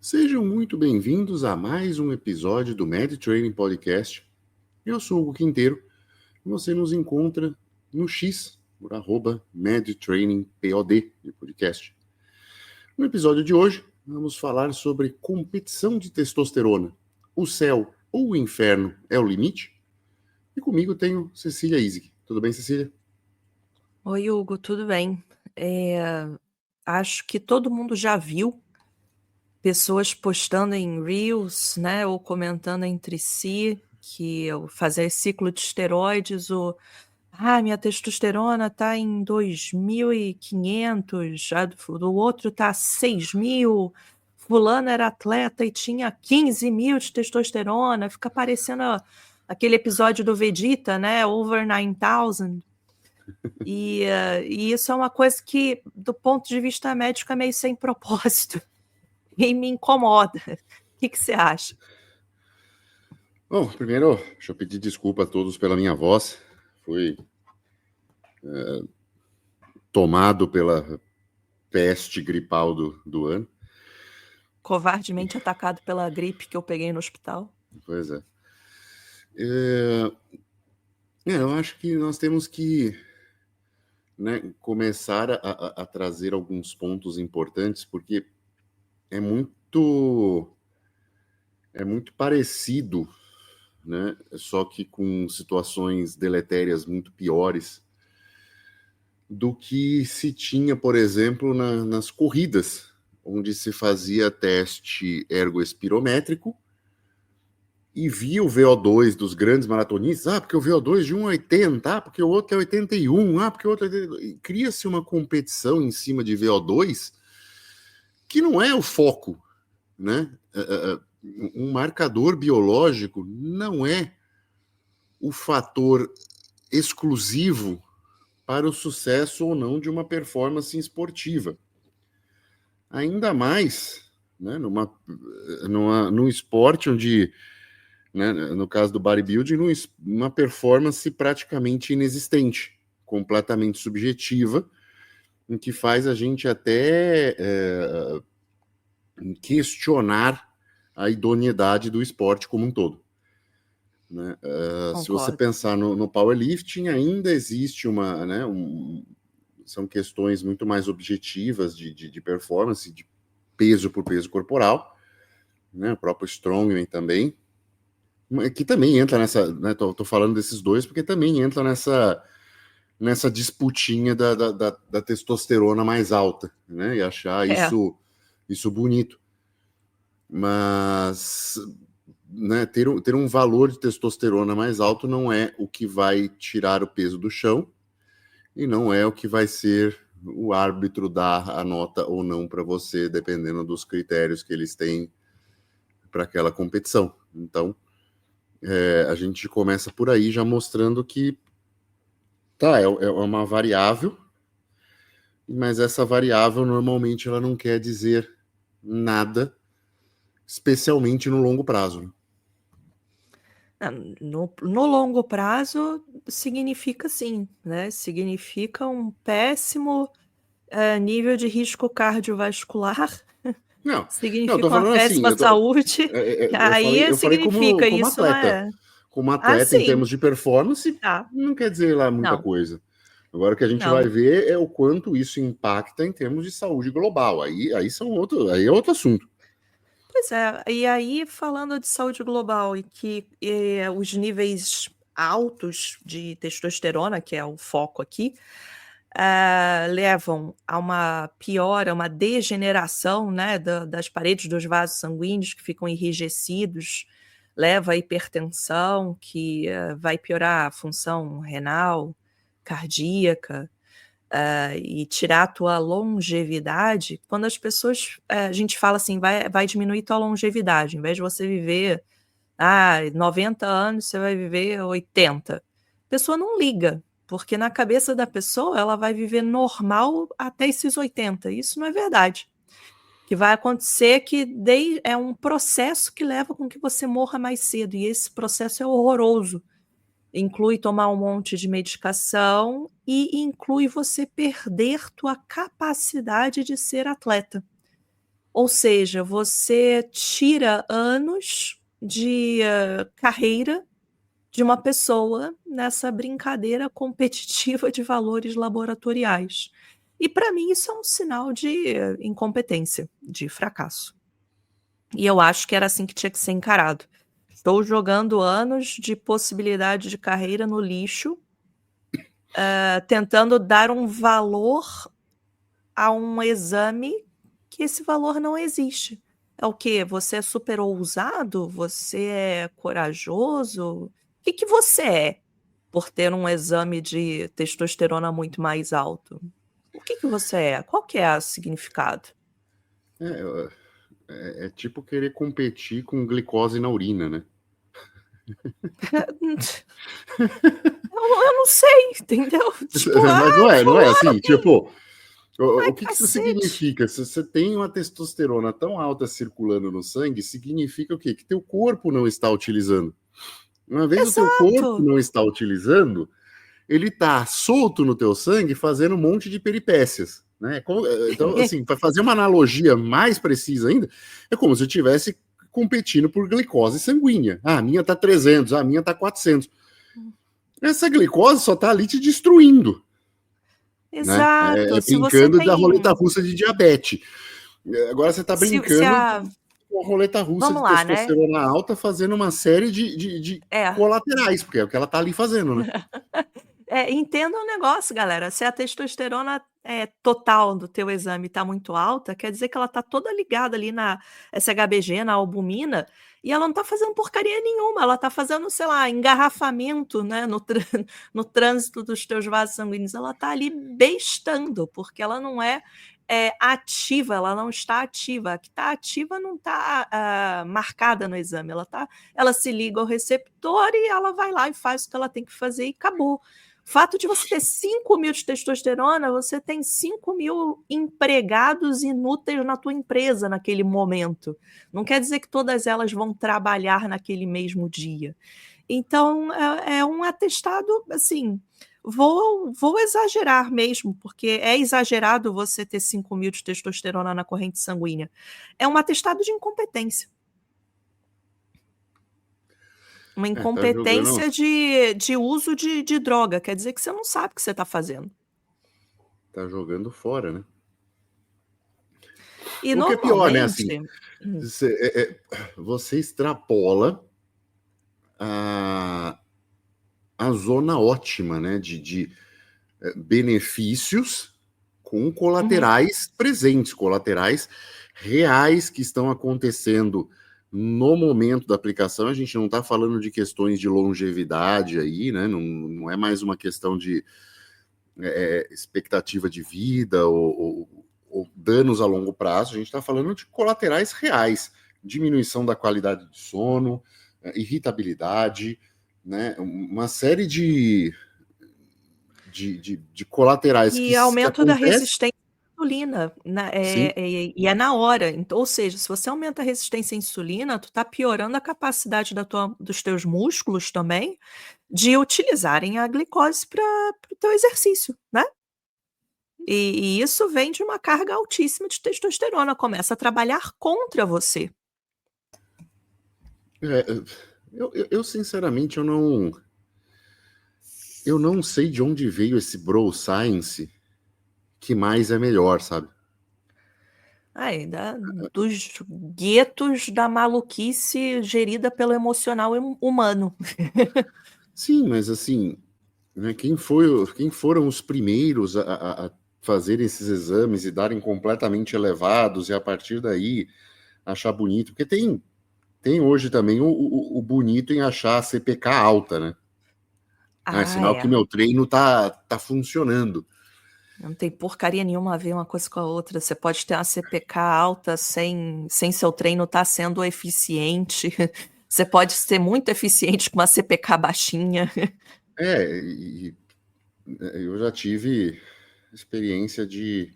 Sejam muito bem-vindos a mais um episódio do MedTraining Podcast. Eu sou o Hugo Quinteiro e você nos encontra no X, por @MedTrainingPod de podcast. No episódio de hoje, vamos falar sobre competição de testosterona. O céu ou o inferno é o limite? E comigo tenho Cecília Isig. Tudo bem, Cecília? Oi, Hugo, tudo bem? Acho que todo mundo já viu pessoas postando em Reels, né, ou comentando entre si que ao fazer ciclo de esteroides, minha testosterona tá em 2.500, do outro tá 6.000, fulano era atleta e tinha 15.000 de testosterona, fica parecendo aquele episódio do Vegeta, né, Over 9,000. E isso é uma coisa que, do ponto de vista médico, é meio sem propósito e me incomoda. O que você acha? Bom, primeiro, deixa eu pedir desculpa a todos pela minha voz. Fui tomado pela peste gripal do ano. Covardemente atacado pela gripe que eu peguei no hospital. Pois é. Eu acho que nós temos que, né, começar a trazer alguns pontos importantes, porque é muito, é muito parecido, né, só que com situações deletérias muito piores do que se tinha, por exemplo, nas corridas, onde se fazia teste ergoespirométrico e via o VO2 dos grandes maratonistas, porque o VO2 de um é 80, porque o outro é 81, porque o outro é 80. E cria-se uma competição em cima de VO2 que não é o foco, né? Um marcador biológico não é o fator exclusivo para o sucesso ou não de uma performance esportiva. Ainda mais, né, num esporte onde, né, no caso do bodybuilding, uma performance praticamente inexistente, completamente subjetiva, em que faz a gente até questionar a idoneidade do esporte como um todo. Né? Se você pensar no powerlifting, ainda existe são questões muito mais objetivas de performance, de peso por peso corporal, né? O próprio strongman também, que também entra nessa, né? Tô falando desses dois porque também entra nessa disputinha da testosterona mais alta, né? E achar isso bonito. Mas, né, ter um valor de testosterona mais alto não é o que vai tirar o peso do chão e não é o que vai ser o árbitro dar a nota ou não para você, dependendo dos critérios que eles têm para aquela competição. Então, a gente começa por aí já mostrando que é uma variável, mas essa variável normalmente ela não quer dizer nada, especialmente no longo prazo. No longo prazo, significa sim, né? Significa um péssimo nível de risco cardiovascular, Não, tô significa uma falando assim, péssima saúde, aí eu falei significa, como isso não atleta. é... Como atleta, em sim, termos de performance, tá. não quer dizer lá muita Não, coisa. Agora o que a gente vai não. ver é o quanto isso impacta em termos de saúde global. Aí é outro assunto. Pois é, e aí falando de saúde global e que os níveis altos de testosterona, que é o foco aqui, levam a uma piora, uma degeneração, né, das paredes dos vasos sanguíneos que ficam enrijecidos, leva à hipertensão, que vai piorar a função renal, cardíaca, e tirar a tua longevidade. Quando as pessoas, a gente fala assim, vai diminuir tua longevidade, em vez de você viver 90 anos, você vai viver 80. A pessoa não liga, porque na cabeça da pessoa ela vai viver normal até esses 80. Isso não é verdade. O que vai acontecer é que é um processo que leva com que você morra mais cedo, e esse processo é horroroso. Inclui tomar um monte de medicação e inclui você perder tua capacidade de ser atleta. Ou seja, você tira anos de carreira de uma pessoa nessa brincadeira competitiva de valores laboratoriais. E para mim isso é um sinal de incompetência, de fracasso. E eu acho que era assim que tinha que ser encarado. Estou jogando anos de possibilidade de carreira no lixo, tentando dar um valor a um exame que esse valor não existe. É o quê? Você é super ousado? Você é corajoso? O que você é por ter um exame de testosterona muito mais alto? O que você é? Qual que é o significado? É, é tipo querer competir com glicose na urina, né? Eu não sei, entendeu? Tipo, Mas não é assim, tipo, o ai, que isso cacete. significa? Se você tem uma testosterona tão alta circulando no sangue, significa o quê? Que teu corpo não está utilizando. Uma vez o teu corpo Exato. não está utilizando, ele está solto no teu sangue fazendo um monte de peripécias. Né? Então, assim, para fazer uma analogia mais precisa ainda, é como se eu estivesse competindo por glicose sanguínea. Ah, a minha tá 300, a minha tá 400. Essa glicose só tá ali te destruindo, né? Exato. Se você Brincando da roleta tem. russa de diabetes. Agora você tá Se brincando a. com a roleta russa Vamos de lá, né? testosterona alta, fazendo uma série de É. colaterais, porque é o que ela tá ali fazendo, né? Entenda um negócio, galera. Se a testosterona total do teu exame está muito alta, quer dizer que ela está toda ligada ali na SHBG, na albumina, e ela não está fazendo porcaria nenhuma. Ela está fazendo, sei lá, engarrafamento, né, no trânsito dos teus vasos sanguíneos. Ela está ali bestando, porque ela não é ativa, ela não está ativa. A que está ativa não está marcada no exame. Ela se liga ao receptor e ela vai lá e faz o que ela tem que fazer e acabou. O fato de você ter 5 mil de testosterona, você tem 5 mil empregados inúteis na tua empresa naquele momento. Não quer dizer que todas elas vão trabalhar naquele mesmo dia. Então, é um atestado, assim, vou exagerar mesmo, porque é exagerado você ter 5 mil de testosterona na corrente sanguínea. É um atestado de incompetência. Uma Tá jogando, incompetência de uso de droga. Quer dizer que você não sabe o que você está fazendo. tá jogando fora, né? E O que é pior, né? Assim, normalmente. você extrapola a, a zona ótima, né? De benefícios com Uhum. colaterais presentes, colaterais reais que estão acontecendo no momento da aplicação. A gente não está falando de questões de longevidade aí, né? Não é mais uma questão de expectativa de vida ou danos a longo prazo. A gente está falando de colaterais reais, diminuição da qualidade de sono, irritabilidade, né? Uma série de colaterais E que aumento da acontecem. resistência à insulina, Sim, e é na hora. Então, ou seja, se você aumenta a resistência à insulina, tu está piorando a capacidade dos teus músculos também de utilizarem a glicose para o teu exercício, né? E isso vem de uma carga altíssima de testosterona, começa a trabalhar contra você. é, eu sinceramente eu não sei de onde veio esse bro science que mais é melhor, sabe? Ai, dos guetos da maluquice gerida pelo emocional humano. Sim, mas assim, né, quem foram os primeiros a fazer esses exames e darem completamente elevados e a partir daí achar bonito? Porque tem hoje também o bonito em achar a CPK alta, né? Ah, é Ah, sinal que é. meu treino tá funcionando. Não tem porcaria nenhuma a ver uma coisa com a outra. Você pode ter uma CPK alta sem seu treino estar sendo eficiente. Você pode ser muito eficiente com uma CPK baixinha. E eu já tive experiência de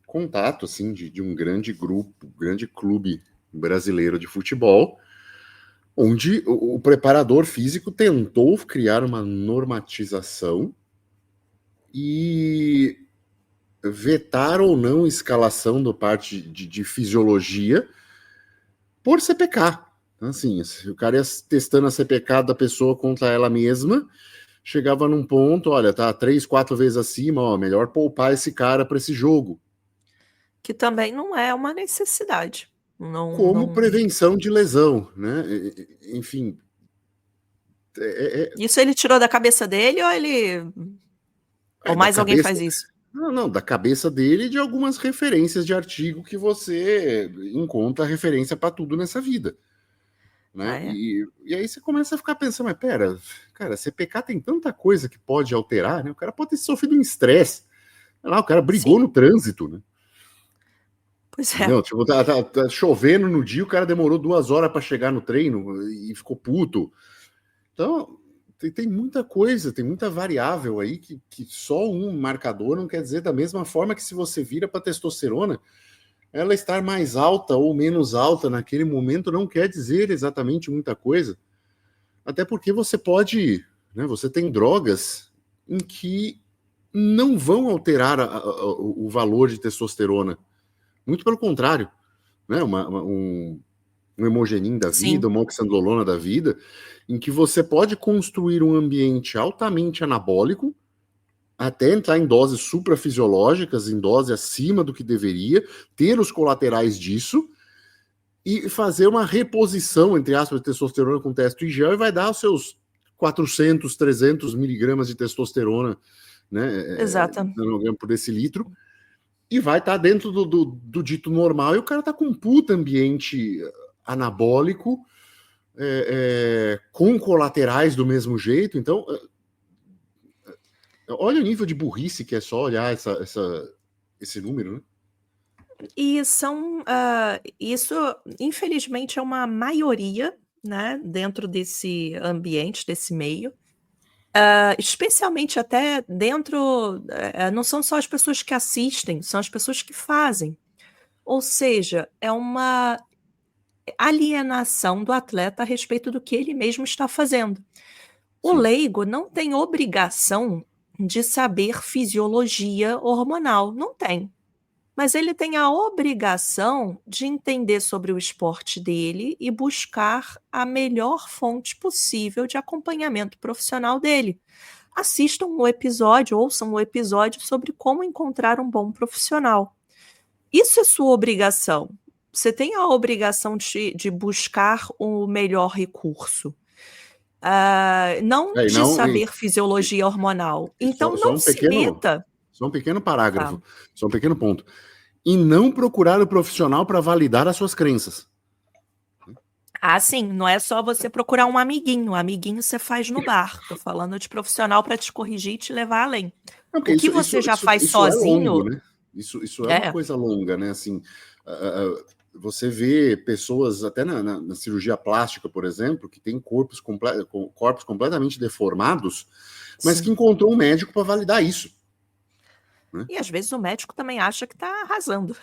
contato, assim, de um grande grupo, grande clube brasileiro de futebol, onde o preparador físico tentou criar uma normatização e vetar ou não escalação da parte de fisiologia por CPK. Então, assim, o cara ia testando a CPK da pessoa contra ela mesma, chegava num ponto, olha, tá 3, 4 vezes acima, ó, melhor poupar esse cara para esse jogo. Que também não é uma necessidade. Como prevenção de lesão, né? Enfim. Isso ele tirou da cabeça dele ou ele... ou mais alguém faz isso? Não, da cabeça dele e de algumas referências de artigo que você encontra referência para tudo nessa vida. Né? E aí você começa a ficar pensando, mas pera, cara, CPK tem tanta coisa que pode alterar, né? O cara pode ter sofrido um estresse. O cara brigou no trânsito, né? Pois é. Não, tipo, tá chovendo no dia, o cara demorou 2 horas para chegar no treino e ficou puto. Então, tem muita coisa, tem muita variável aí que só um marcador não quer dizer da mesma forma que se você vira para testosterona, ela estar mais alta ou menos alta naquele momento não quer dizer exatamente muita coisa. Até porque você pode, né, você tem drogas em que não vão alterar o valor de testosterona. Muito pelo contrário, né? Um hemogenin da vida, uma oxandrolona da vida, em que você pode construir um ambiente altamente anabólico, até entrar em doses suprafisiológicas, em dose acima do que deveria, ter os colaterais disso, e fazer uma reposição, entre aspas, de testosterona com testo e gel, e vai dar os seus 400, 300 miligramas de testosterona, né? Exato. Por decilitro, e vai estar dentro do dito normal, e o cara tá com um puta ambiente anabólico, com colaterais do mesmo jeito. Então, olha o nível de burrice que é só olhar esse número, né? E isso, infelizmente, é uma maioria, né, dentro desse ambiente, desse meio. Especialmente até dentro, não são só as pessoas que assistem, são as pessoas que fazem. Ou seja, é uma alienação do atleta a respeito do que ele mesmo está fazendo. O leigo não tem obrigação de saber fisiologia hormonal, não tem. Mas ele tem a obrigação de entender sobre o esporte dele e buscar a melhor fonte possível de acompanhamento profissional dele. Assistam o episódio, ouçam o episódio sobre como encontrar um bom profissional. Isso é sua obrigação. Você tem a obrigação de buscar o melhor recurso. Não de saber fisiologia hormonal. Então não se meta. Só um pequeno parágrafo, só um pequeno ponto. E não procurar o profissional para validar as suas crenças. Sim, não é só você procurar um amiguinho. Amiguinho você faz no bar. Tô falando de profissional para te corrigir e te levar além. O que você já faz sozinho... É longo, né? Isso é uma coisa longa, né? Assim, você vê pessoas, até na cirurgia plástica, por exemplo, que tem corpos completamente deformados, mas que encontrou um médico para validar isso. Né? E às vezes o médico também acha que está arrasando.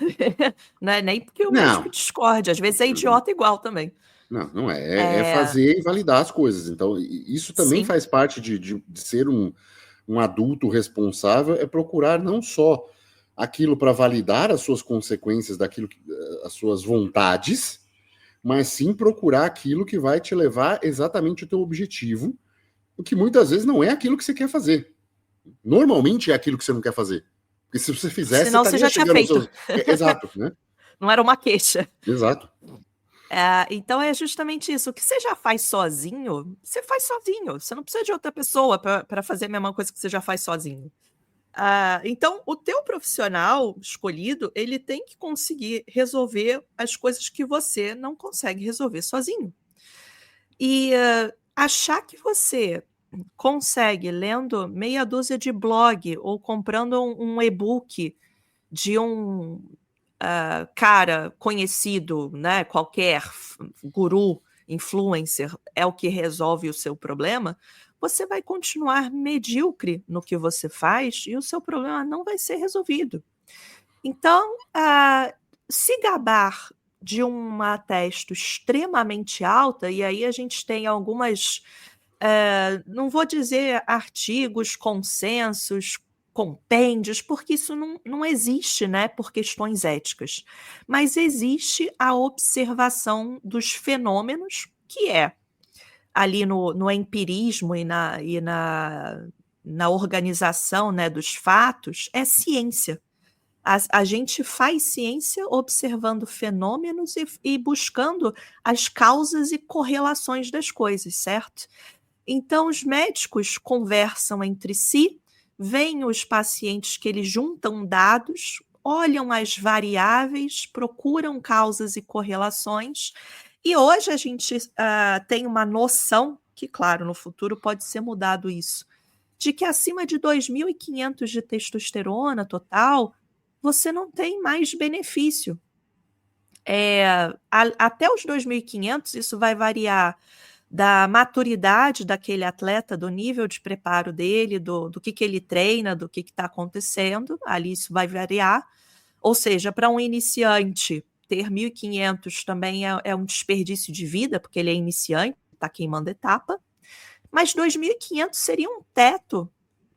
Não é nem porque o médico discorde, às vezes é idiota igual também. Não é. É fazer e validar as coisas. Então, isso também faz parte de ser um adulto responsável, é procurar não só aquilo para validar as suas consequências daquilo, as suas vontades, mas sim procurar aquilo que vai te levar exatamente ao teu objetivo, o que muitas vezes não é aquilo que você quer fazer. Normalmente é aquilo que você não quer fazer. Porque se você fizesse, senão você já tinha feito. Exato, né? Não era uma queixa. Exato. Então é justamente isso. O que você já faz sozinho, você faz sozinho. Você não precisa de outra pessoa para fazer a mesma coisa que você já faz sozinho. Então, o teu profissional escolhido, ele tem que conseguir resolver as coisas que você não consegue resolver sozinho. E achar que você consegue, lendo meia dúzia de blog ou comprando um e-book de um cara conhecido, né, qualquer guru, influencer, é o que resolve o seu problema, você vai continuar medíocre no que você faz e o seu problema não vai ser resolvido. Então, se gabar de uma testo extremamente alta, e aí a gente tem algumas, não vou dizer artigos, consensos, compêndios, porque isso não existe, né, por questões éticas. Mas existe a observação dos fenômenos, que é ali no empirismo na organização, né, dos fatos, é ciência. A gente faz ciência observando fenômenos e buscando as causas e correlações das coisas, certo? Então, os médicos conversam entre si, veem os pacientes que eles juntam dados, olham as variáveis, procuram causas e correlações, e hoje a gente tem uma noção, que, claro, no futuro pode ser mudado isso, de que acima de 2.500 de testosterona total, você não tem mais benefício. Até os 2.500, isso vai variar da maturidade daquele atleta, do nível de preparo dele, do que ele treina, do que está acontecendo, ali isso vai variar. Ou seja, para um iniciante, ter 1.500 também é um desperdício de vida, porque ele é iniciante, está queimando etapa, mas 2.500 seria um teto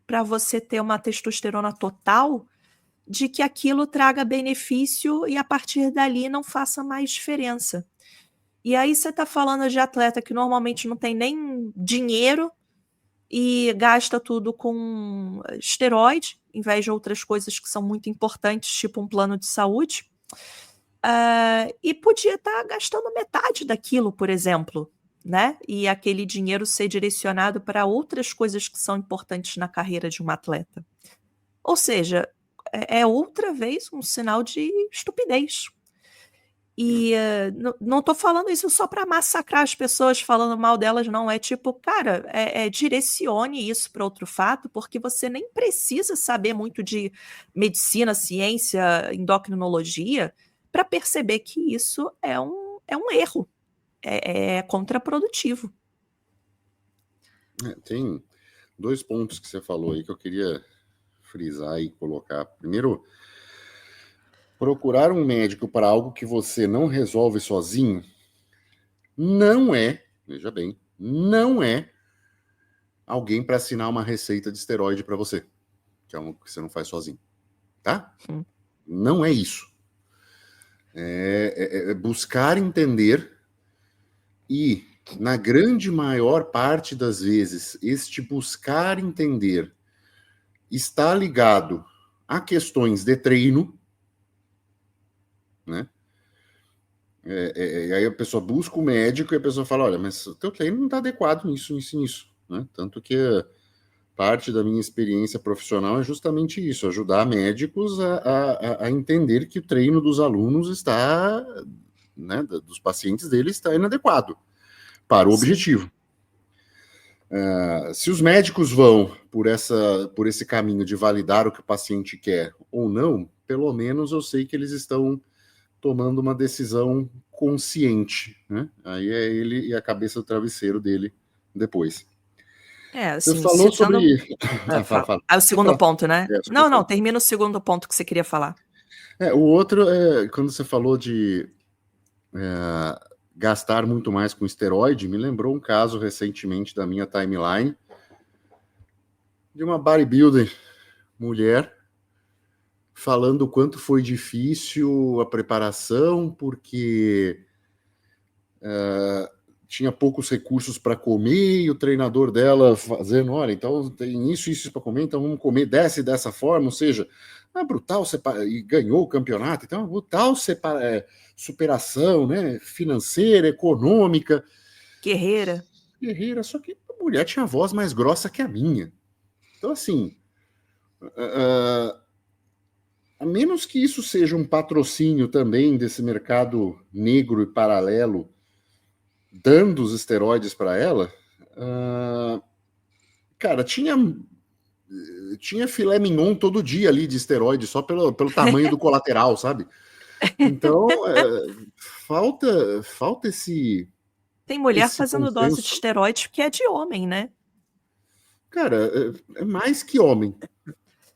para você ter uma testosterona total de que aquilo traga benefício e a partir dali não faça mais diferença. E aí você está falando de atleta que normalmente não tem nem dinheiro e gasta tudo com esteroide, em vez de outras coisas que são muito importantes, tipo um plano de saúde. E podia estar gastando metade daquilo, por exemplo, né? E aquele dinheiro ser direcionado para outras coisas que são importantes na carreira de um atleta. Ou seja, é outra vez um sinal de estupidez. E não estou falando isso só para massacrar as pessoas falando mal delas, não. É tipo, cara, direcione isso para outro fato, porque você nem precisa saber muito de medicina, ciência, endocrinologia, para perceber que isso é um erro, é contraprodutivo. Tem 2 pontos que você falou aí que eu queria frisar e colocar. Primeiro, procurar um médico para algo que você não resolve sozinho não é, veja bem, não é alguém para assinar uma receita de esteroide para você, que é algo que você não faz sozinho, tá? Não é isso. É buscar entender e, na grande maior parte das vezes, este buscar entender está ligado a questões de treino, né? E aí a pessoa busca o médico e a pessoa fala, olha, mas o teu treino não está adequado nisso, né? Tanto que parte da minha experiência profissional é justamente isso, ajudar médicos a entender que o treino dos alunos está, né, dos pacientes deles está inadequado para o objetivo. Se os médicos vão por esse caminho de validar o que o paciente quer ou não, pelo menos eu sei que eles estão tomando uma decisão consciente, né? Aí é ele e a cabeça do travesseiro dele depois. Assim, você falou sobre... fala. O segundo ponto, né? Não, termina o segundo ponto que você queria falar. O outro é quando você falou de gastar muito mais com esteroide, me lembrou um caso recentemente da minha timeline de uma bodybuilder mulher falando o quanto foi difícil a preparação, porque tinha poucos recursos para comer, e o treinador dela fazendo, olha, então tem isso para comer, então vamos comer dessa forma, ou seja, brutal, e ganhou o campeonato, então brutal superação, né, financeira, econômica. Guerreira, só que a mulher tinha a voz mais grossa que a minha. Então, assim, a menos que isso seja um patrocínio também desse mercado negro e paralelo, dando os esteroides para ela, cara, tinha filé mignon todo dia ali de esteroide, só pelo tamanho do colateral, sabe? Então, falta esse... Tem mulher esse fazendo consenso. dose de esteroide que é de homem, né? Cara, é mais que homem.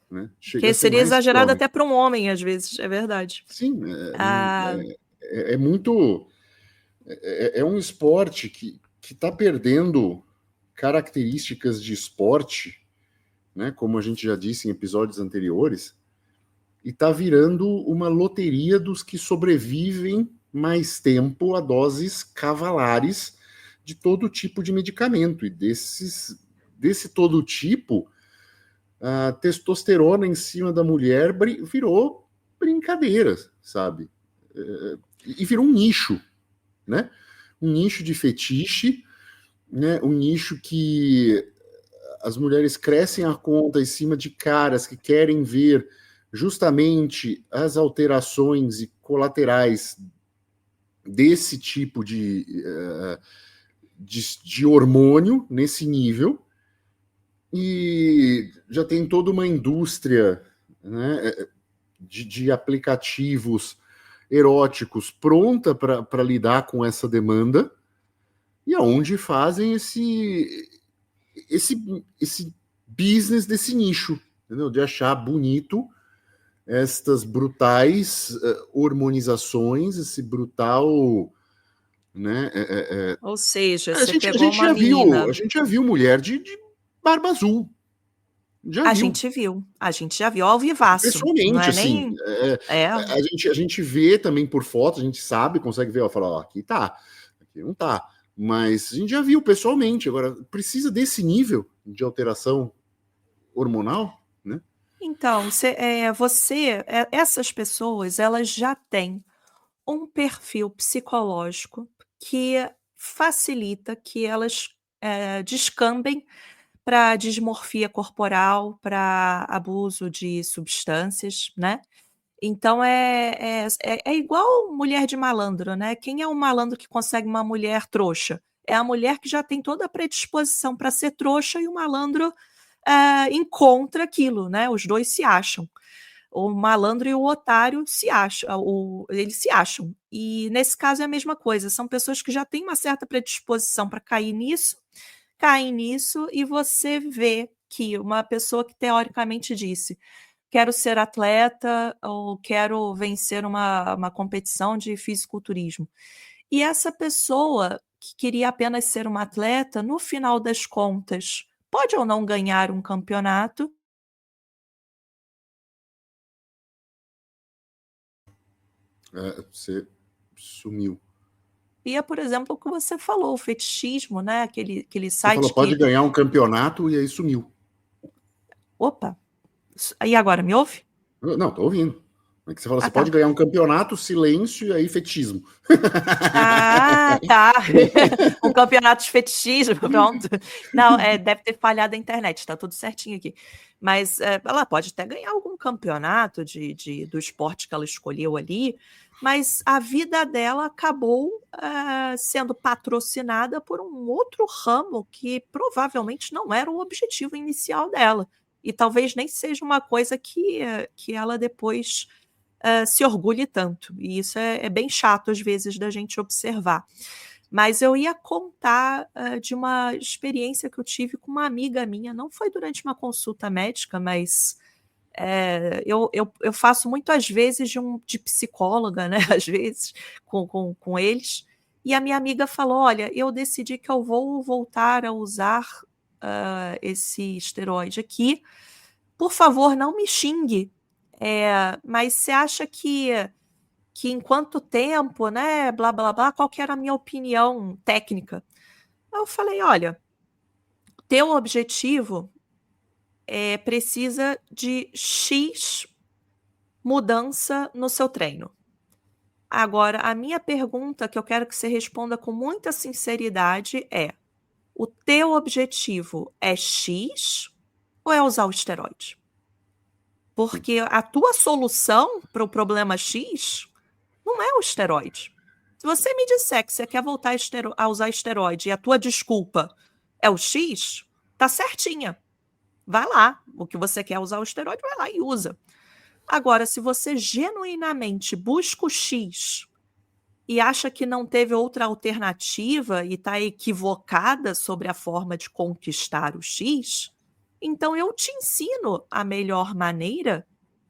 Né? Que seria exagerado até para um homem, às vezes, é verdade. Sim, é muito... É um esporte que está perdendo características de esporte né, como a gente já disse em episódios anteriores, e está virando uma loteria dos que sobrevivem mais tempo a doses cavalares de todo tipo de medicamento. E desse todo tipo, a testosterona em cima da mulher virou brincadeira, sabe? E virou um nicho, né? Um nicho de fetiche, né? Um nicho que as mulheres crescem a conta em cima de caras que querem ver justamente as alterações e colaterais desse tipo de hormônio nesse nível, e já tem toda uma indústria, né, de aplicativos eróticos pronta para lidar com essa demanda, e aonde fazem esse business desse nicho, entendeu? De achar bonito estas brutais hormonizações, esse brutal, né? Ou seja, A você gente, a pegou gente uma já viu, a menina. gente já viu mulher de barba azul, já viu. A gente já viu ao vivaço, não Pessoalmente, é assim, nem. É, a gente vê também por foto, a gente sabe, consegue ver, ó, falar, ó, aqui tá, aqui não tá. Mas a gente já viu pessoalmente. Agora, precisa desse nível de alteração hormonal, né? então, essas pessoas, elas já têm um perfil psicológico que facilita que elas descambem para dismorfia corporal, para abuso de substâncias, né? Então é igual mulher de malandro, né? Quem é o malandro que consegue uma mulher trouxa? É a mulher que já tem toda a predisposição para ser trouxa e o malandro encontra aquilo, né? Os dois se acham. O malandro e o otário se acham, eles se acham. E nesse caso é a mesma coisa, são pessoas que já têm uma certa predisposição para cair nisso, caem nisso, e você vê que uma pessoa que teoricamente disse: quero ser atleta ou quero vencer uma competição de fisiculturismo. E essa pessoa que queria apenas ser uma atleta, no final das contas, pode ou não ganhar um campeonato. Você sumiu. E é, por exemplo, o que você falou, o fetichismo, né? Aquele Você falou, site pode que. ganhar um campeonato e aí sumiu. Opa! E agora, me ouve? Não, tô ouvindo. É que você fala, Ah, você pode tá. ganhar um campeonato, silêncio e aí fetismo. Ah, tá. Um campeonato de fetichismo, pronto. Não, deve ter falhado a internet, tá tudo certinho aqui. Mas ela pode até ganhar algum campeonato do esporte que ela escolheu ali, mas a vida dela acabou sendo patrocinada por um outro ramo que provavelmente não era o objetivo inicial dela. E talvez nem seja uma coisa que ela depois se orgulhe tanto. E isso é bem chato, às vezes, da gente observar. Mas eu ia contar de uma experiência que eu tive com uma amiga minha. Não foi durante uma consulta médica, mas eu faço muito, às vezes, de psicóloga, né? Às vezes, com eles. E a minha amiga falou: olha, eu decidi que eu vou voltar a usar esse esteroide aqui. Por favor, não me xingue. Mas você acha que em quanto tempo, né? Blá, blá, blá, qual que era a minha opinião técnica? Eu falei: olha, teu objetivo precisa de X mudança no seu treino. Agora, a minha pergunta, que eu quero que você responda com muita sinceridade, é: o teu objetivo é X ou é usar o esteroide? Porque a tua solução para o problema X não é o esteroide. Se você me disser que você quer voltar a usar esteroide e a tua desculpa é o X, tá certinha. Vai lá. O que você quer usar o esteroide, vai lá e usa. Agora, se você genuinamente busca o X e acha que não teve outra alternativa e está equivocada sobre a forma de conquistar o X, então eu te ensino a melhor maneira,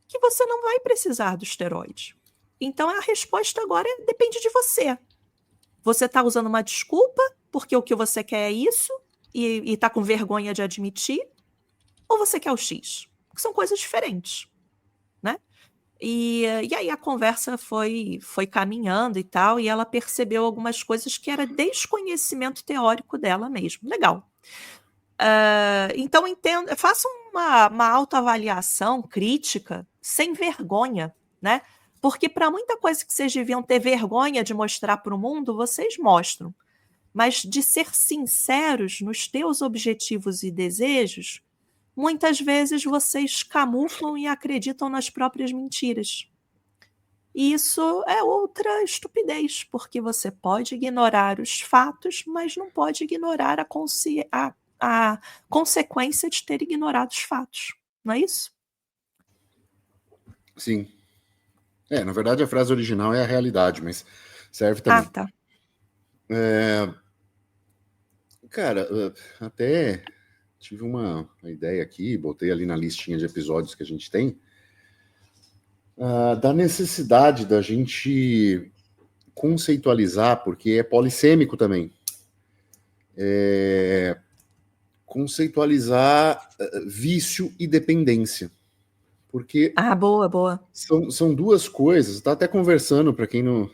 que você não vai precisar do esteroide. Então a resposta agora depende de você. Você está usando uma desculpa porque o que você quer é isso e está com vergonha de admitir? ou você quer o X? Que são coisas diferentes, né? E aí a conversa foi caminhando e tal, e ela percebeu algumas coisas que era desconhecimento teórico dela mesmo. Legal. Então, faça uma autoavaliação crítica sem vergonha, né? Porque para muita coisa que vocês deviam ter vergonha de mostrar para o mundo, vocês mostram. Mas de ser sinceros nos teus objetivos e desejos, muitas vezes vocês camuflam e acreditam nas próprias mentiras. E isso é outra estupidez, porque você pode ignorar os fatos, mas não pode ignorar a consequência de ter ignorado os fatos. Não é isso? Sim. Na verdade, a frase original é a realidade, mas serve também. Tá. Cara, até tive uma ideia aqui, botei ali na listinha de episódios que a gente tem, da necessidade da gente conceitualizar, porque é polissêmico também, conceitualizar vício e dependência. Porque boa. São duas coisas. Está até conversando, para quem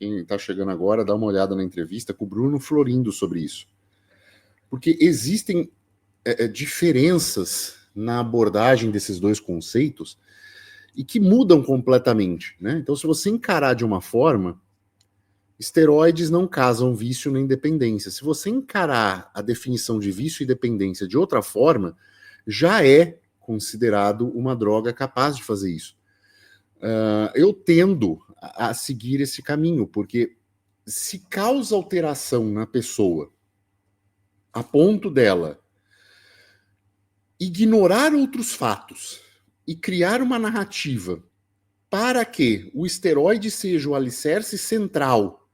está chegando agora, dá uma olhada na entrevista com o Bruno Florindo sobre isso. Porque existem diferenças na abordagem desses dois conceitos e que mudam completamente, né? Então, se você encarar de uma forma, esteroides não causam vício nem dependência. Se você encarar a definição de vício e dependência de outra forma, já é considerado uma droga capaz de fazer isso. Eu tendo a seguir esse caminho, porque se causa alteração na pessoa a ponto dela ignorar outros fatos e criar uma narrativa para que o esteroide seja o alicerce central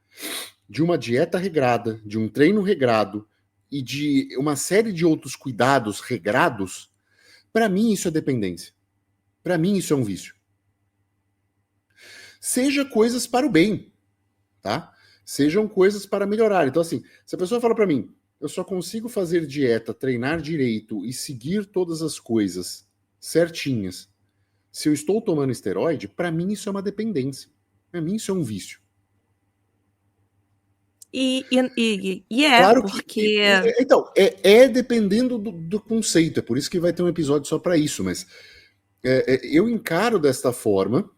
de uma dieta regrada, de um treino regrado e de uma série de outros cuidados regrados, para mim isso é dependência. Para mim isso é um vício. Seja coisas para o bem, tá? Sejam coisas para melhorar. Então, assim, se a pessoa fala para mim, eu só consigo fazer dieta, treinar direito e seguir todas as coisas certinhas se eu estou tomando esteroide, para mim isso é uma dependência. Para mim isso é um vício. Claro porque... Então, é dependendo do conceito, é por isso que vai ter um episódio só para isso, mas eu encaro desta forma,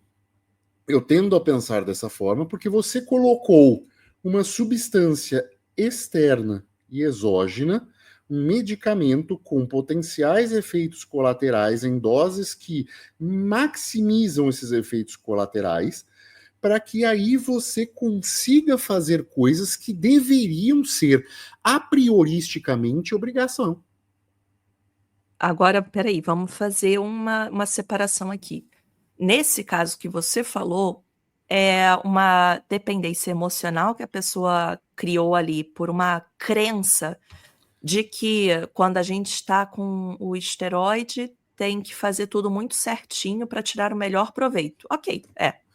eu tendo a pensar dessa forma, porque você colocou uma substância externa e exógena, um medicamento com potenciais efeitos colaterais em doses que maximizam esses efeitos colaterais, para que aí você consiga fazer coisas que deveriam ser a prioristicamente obrigação. Agora, peraí, vamos fazer uma separação aqui. Nesse caso que você falou, é uma dependência emocional que a pessoa criou ali por uma crença de que quando a gente está com o esteroide tem que fazer tudo muito certinho para tirar o melhor proveito. Ok,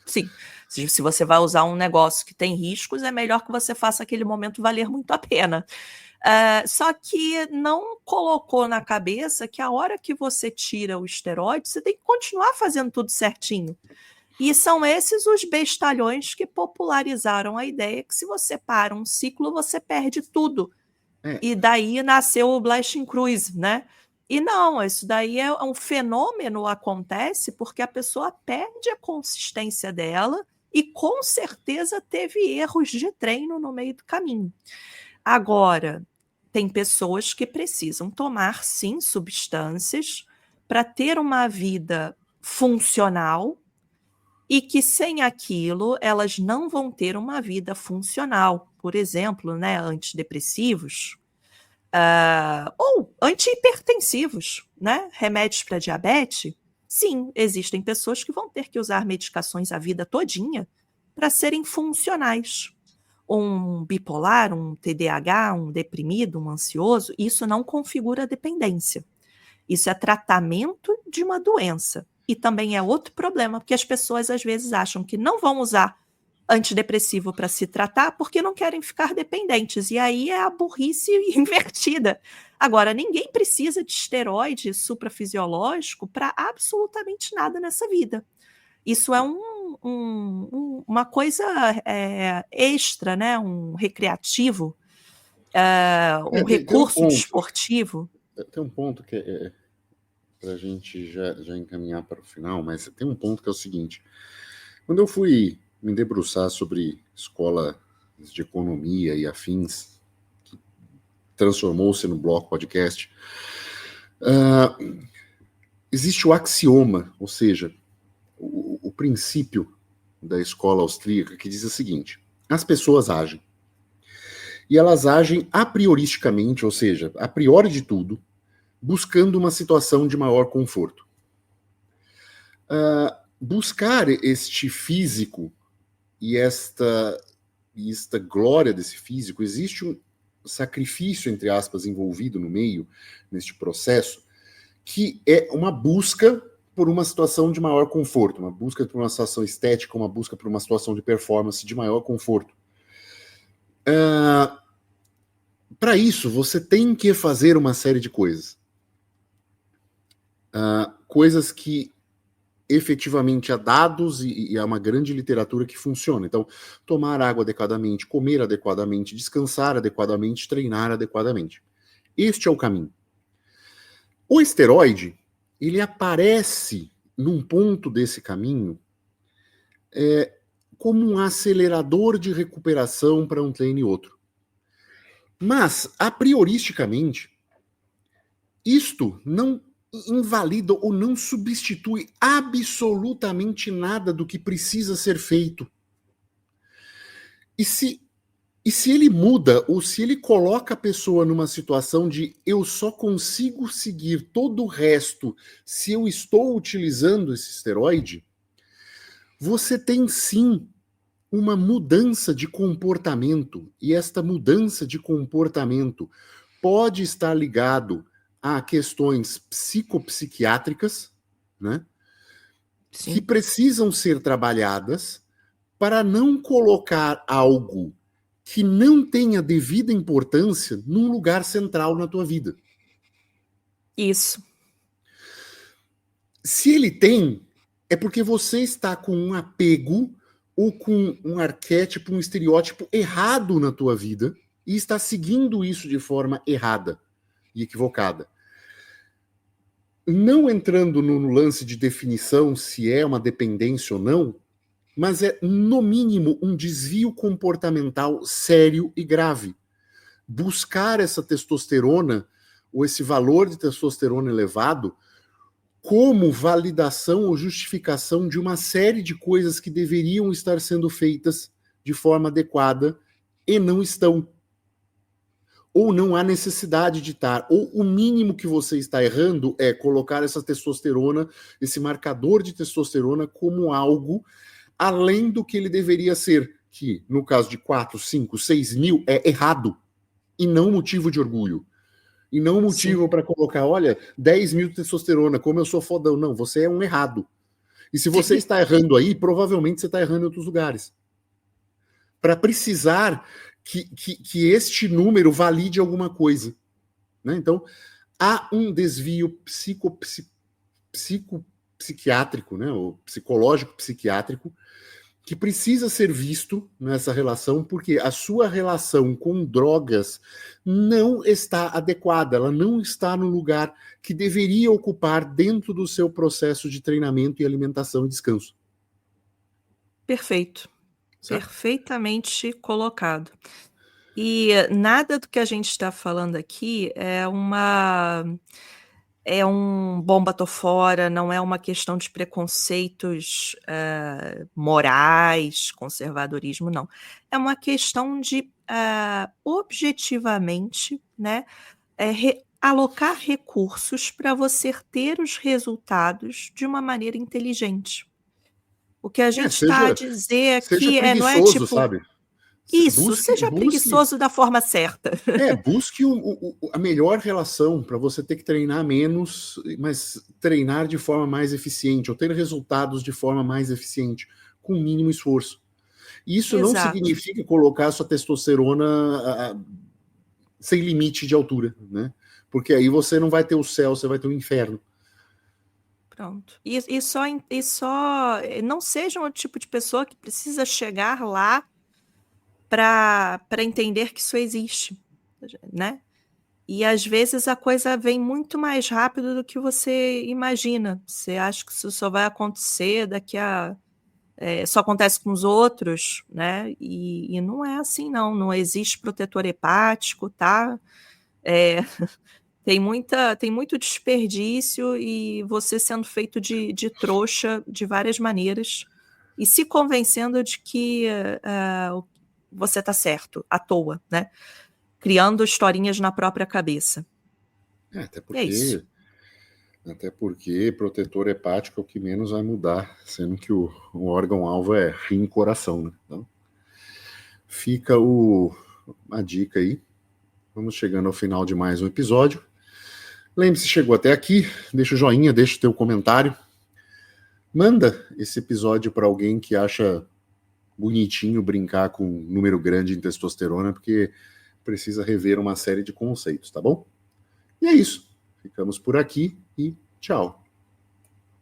sim. Se você vai usar um negócio que tem riscos, é melhor que você faça aquele momento valer muito a pena. Só que não colocou na cabeça que a hora que você tira o esteroide, você tem que continuar fazendo tudo certinho. E são esses os bestalhões que popularizaram a ideia que se você para um ciclo, você perde tudo. E daí nasceu o Blasting Cruise, né? E não, isso daí é um fenômeno, acontece porque a pessoa perde a consistência dela e com certeza teve erros de treino no meio do caminho. Agora, tem pessoas que precisam tomar, sim, substâncias para ter uma vida funcional e que sem aquilo elas não vão ter uma vida funcional. Por exemplo, né, antidepressivos ou antihipertensivos, né, remédios para diabetes. Sim, existem pessoas que vão ter que usar medicações a vida todinha para serem funcionais. Um bipolar, um TDAH, um deprimido, um ansioso, isso não configura dependência. Isso é tratamento de uma doença. E também é outro problema, porque as pessoas às vezes acham que não vão usar antidepressivo para se tratar porque não querem ficar dependentes. E aí é a burrice invertida. Agora, ninguém precisa de esteroide suprafisiológico para absolutamente nada nessa vida. Isso é uma coisa extra, né? Um recreativo, um Tem um recurso ponto. desportivo. Tem um ponto que é para a gente já encaminhar para o final, mas tem um ponto que é o seguinte. Quando eu fui me debruçar sobre escola de economia e afins, que transformou-se no Bloco Podcast, existe o axioma, ou seja, o princípio da escola austríaca que diz o seguinte: as pessoas agem. E elas agem a prioristicamente, ou seja, a priori de tudo, buscando uma situação de maior conforto. Buscar este físico e esta glória desse físico, existe um sacrifício, entre aspas, envolvido no meio, neste processo, que é uma busca por uma situação de maior conforto, uma busca por uma situação estética, uma busca por uma situação de performance de maior conforto. Para isso, você tem que fazer uma série de coisas. Coisas que efetivamente há dados e há uma grande literatura que funciona. Então, tomar água adequadamente, comer adequadamente, descansar adequadamente, treinar adequadamente. Este é o caminho. O esteroide, ele aparece num ponto desse caminho como um acelerador de recuperação para um treino e outro. Mas, a prioristicamente, isto não invalida ou não substitui absolutamente nada do que precisa ser feito. E se ele muda, ou se ele coloca a pessoa numa situação de eu só consigo seguir todo o resto se eu estou utilizando esse esteroide, você tem sim uma mudança de comportamento, e esta mudança de comportamento pode estar ligado a questões psicopsiquiátricas, né, que precisam ser trabalhadas para não colocar algo que não tenha devida importância num lugar central na tua vida. Isso. Se ele tem, é porque você está com um apego ou com um arquétipo, um estereótipo errado na tua vida e está seguindo isso de forma errada e equivocada. Não entrando no lance de definição se é uma dependência ou não, mas é, no mínimo, um desvio comportamental sério e grave. Buscar essa testosterona, ou esse valor de testosterona elevado, como validação ou justificação de uma série de coisas que deveriam estar sendo feitas de forma adequada e não estão. Ou não há necessidade de estar, ou o mínimo que você está errando é colocar essa testosterona, esse marcador de testosterona, como algo além do que ele deveria ser, que no caso de 4, 5, 6 mil é errado, e não motivo de orgulho. E não motivo para colocar, olha, 10 mil de testosterona, como eu sou fodão. Não, você é um errado. E se você está errando aí, provavelmente você está errando em outros lugares. Para precisar que este número valide alguma coisa. Né? Então, há um desvio psiquiátrico, né? Ou psicológico-psiquiátrico, que precisa ser visto nessa relação, porque a sua relação com drogas não está adequada, ela não está no lugar que deveria ocupar dentro do seu processo de treinamento e alimentação e descanso. Perfeito. Certo? Perfeitamente colocado. E nada do que a gente está falando aqui é um bomba tô fora, não é uma questão de preconceitos morais, conservadorismo, não. É uma questão de objetivamente, né, alocar recursos para você ter os resultados de uma maneira inteligente. O que a gente está a dizer seja aqui não é preguiçoso, tipo. sabe? Isso, seja preguiçoso da forma certa. Busque a melhor relação para você ter que treinar menos, mas treinar de forma mais eficiente, ou ter resultados de forma mais eficiente, com mínimo esforço. Isso não significa colocar sua testosterona sem limite de altura, né? porque aí você não vai ter o céu, você vai ter o inferno. Pronto. E só não seja um tipo de pessoa que precisa chegar lá para entender que isso existe, né? E às vezes a coisa vem muito mais rápido do que você imagina. Você acha que isso só vai acontecer daqui a. Só acontece com os outros, né? E não é assim, não. Não existe protetor hepático, tá? É, tem muito desperdício e você sendo feito de trouxa de várias maneiras e se convencendo de que você está certo, à toa, né? Criando historinhas na própria cabeça. Até E é isso. protetor hepático é o que menos vai mudar, sendo que o órgão-alvo é rim e coração, né? Então, fica a dica aí. Vamos chegando ao final de mais um episódio. Lembre-se, chegou até aqui, deixa o joinha, deixa o teu comentário. Manda esse episódio para alguém que acha bonitinho brincar com um número grande em testosterona, porque precisa rever uma série de conceitos, tá bom? E é isso. Ficamos por aqui e tchau.